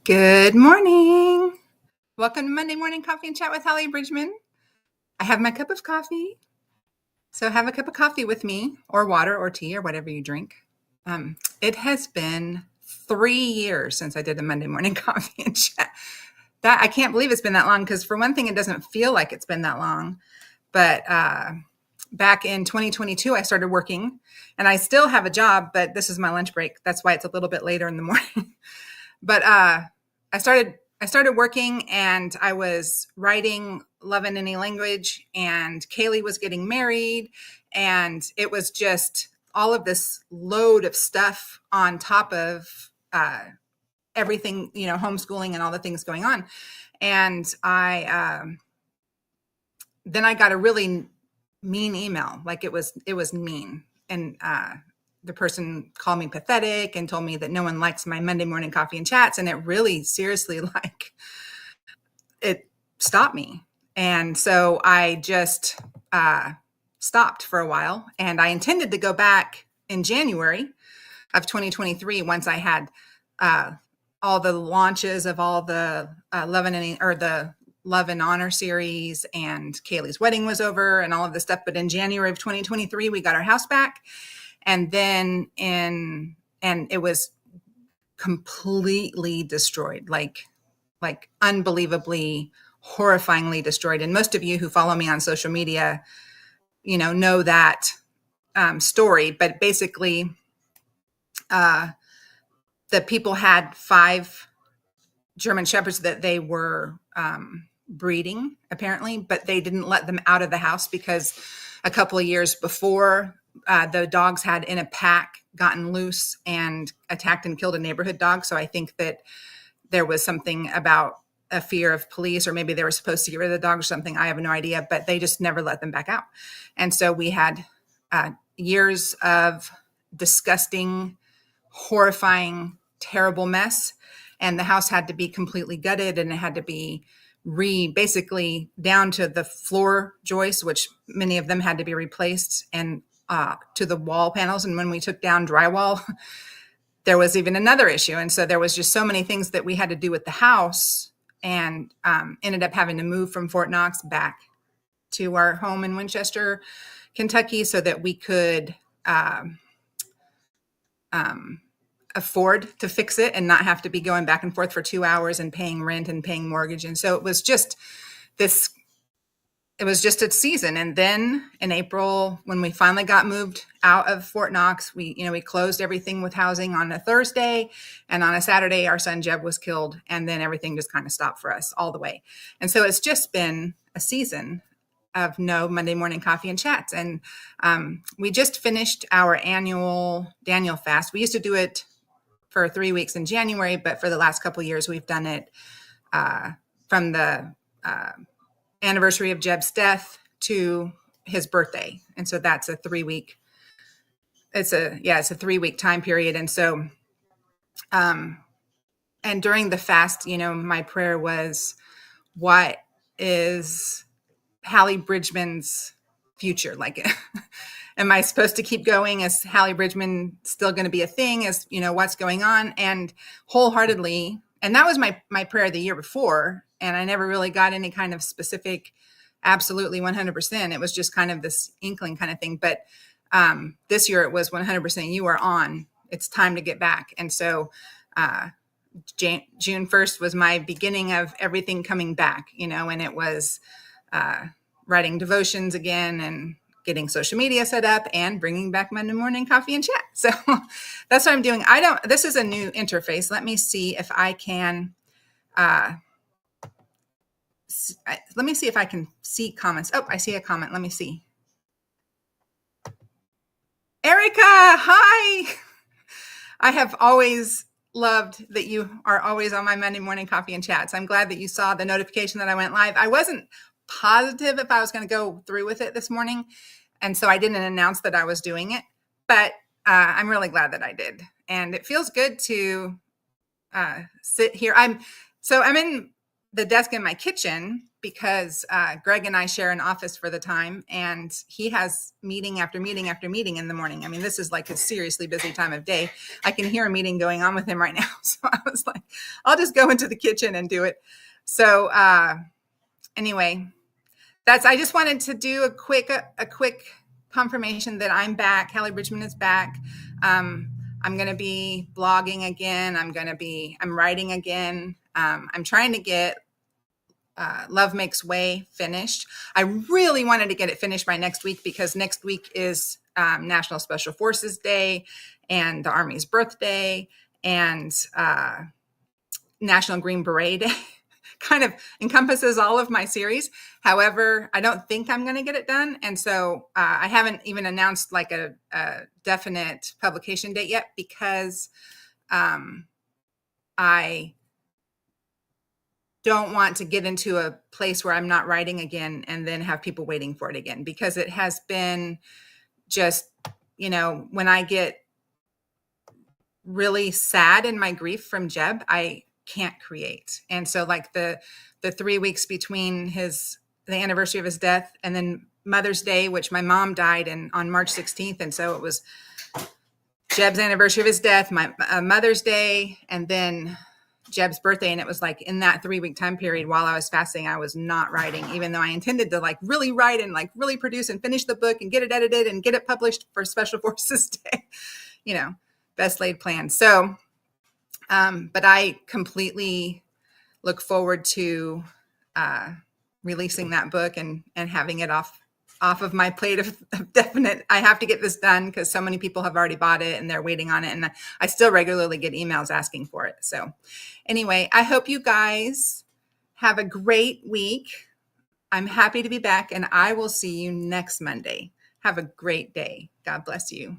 Good morning. Welcome to Monday Morning Coffee and Chat with Holly Bridgman. I have my cup of coffee. So have a cup of coffee with me, or water, or tea, or whatever you drink. It has been 3 years since I did a Monday Morning Coffee and Chat. That I can't believe it's been that long, because for one thing, it doesn't feel like it's been that long. But back in 2022, I started working, and I still have a job, but this is my lunch break. That's why it's a little bit later in the morning. But I started working, and I was writing Love in Any Language, and Kaylee was getting married, and it was just all of this load of stuff on top of everything, homeschooling and all the things going on. And then I got a really mean email. Like it was mean. And the person called me pathetic and told me that no one likes my Monday morning coffee and chats. And it really seriously, it stopped me. And so I just stopped for a while. And I intended to go back in January of 2023 once I had all the launches of all the the Love and Honor series, and Kaylee's wedding was over and all of this stuff. But in January of 2023, we got our house back. And then and it was completely destroyed, like unbelievably, horrifyingly destroyed. And most of you who follow me on social media, know that story. But basically, the people had 5 German Shepherds that they were breeding, apparently, but they didn't let them out of the house because a couple of years before, the dogs had in a pack gotten loose and attacked and killed a neighborhood dog. So I think that there was something about a fear of police, or maybe they were supposed to get rid of the dog or something. I have no idea, but they just never let them back out. And so we had years of disgusting, horrifying, terrible mess. And the house had to be completely gutted, and it had to be basically down to the floor joists, which many of them had to be replaced, and to the wall panels. And when we took down drywall, there was even another issue. And so there was just so many things that we had to do with the house, and ended up having to move from Fort Knox back to our home in Winchester, Kentucky, so that we could afford to fix it and not have to be going back and forth for 2 hours and paying rent and paying mortgage. And so it was just a season. And then in April, when we finally got moved out of Fort Knox, we closed everything with housing on a Thursday, and on a Saturday, our son Jeb was killed. And then everything just kind of stopped for us all the way. And so it's just been a season of no Monday morning coffee and chats. And we just finished our annual Daniel fast. We used to do it for 3 weeks in January, but for the last couple of years, we've done it from the anniversary of Jeb's death to his birthday. And so that's a 3-week, it's a 3-week time period. And so, and during the fast, my prayer was, what is Hallie Bridgman's future? Like, am I supposed to keep going? Is Hallie Bridgman still going to be a thing? Is, what's going on? And wholeheartedly, and that was my prayer the year before. And I never really got any kind of specific, absolutely 100%. It was just kind of this inkling kind of thing. But this year it was 100%, you are on. It's time to get back. And so June 1st was my beginning of everything coming back, and it was writing devotions again, and getting social media set up, and bringing back Monday morning coffee and chat. So that's what I'm doing. This is a new interface. Let me see if I can, see comments. Oh, I see a comment. Let me see. Erica, hi. I have always loved that you are always on my Monday morning coffee and chats. I'm glad that you saw the notification that I went live. I wasn't positive if I was going to go through with it this morning, and so I didn't announce that I was doing it, but I'm really glad that I did. And it feels good to sit here. I'm in the desk in my kitchen because Greg and I share an office for the time, and he has meeting after meeting after meeting in the morning. I mean, this is like a seriously busy time of day. I can hear a meeting going on with him right now. So I was like, I'll just go into the kitchen and do it. So anyway, I just wanted to do a quick confirmation that I'm back. Hallie Bridgman is back. I'm going to be blogging again. I'm writing again. I'm trying to get Love Makes Way finished. I really wanted to get it finished by next week because next week is National Special Forces Day and the Army's birthday and National Green Beret Day. Kind of encompasses all of my series. However, I don't think I'm going to get it done. And so I haven't even announced like a definite publication date yet because I don't want to get into a place where I'm not writing again and then have people waiting for it again, because it has been just, when I get really sad in my grief from Jeb, I can't create. And so like the 3 weeks between the anniversary of his death and then Mother's Day, which my mom died on March 16th. And so it was Jeb's anniversary of his death, my Mother's Day, and then Jeb's birthday. And it was like in that 3-week time period while I was fasting, I was not writing, even though I intended to like really write and like really produce and finish the book and get it edited and get it published for Special Forces Day, best laid plans. So, but I completely look forward to releasing that book and having it off of my plate of definite. I have to get this done because so many people have already bought it and they're waiting on it. And I still regularly get emails asking for it. So anyway, I hope you guys have a great week. I'm happy to be back and I will see you next Monday. Have a great day. God bless you.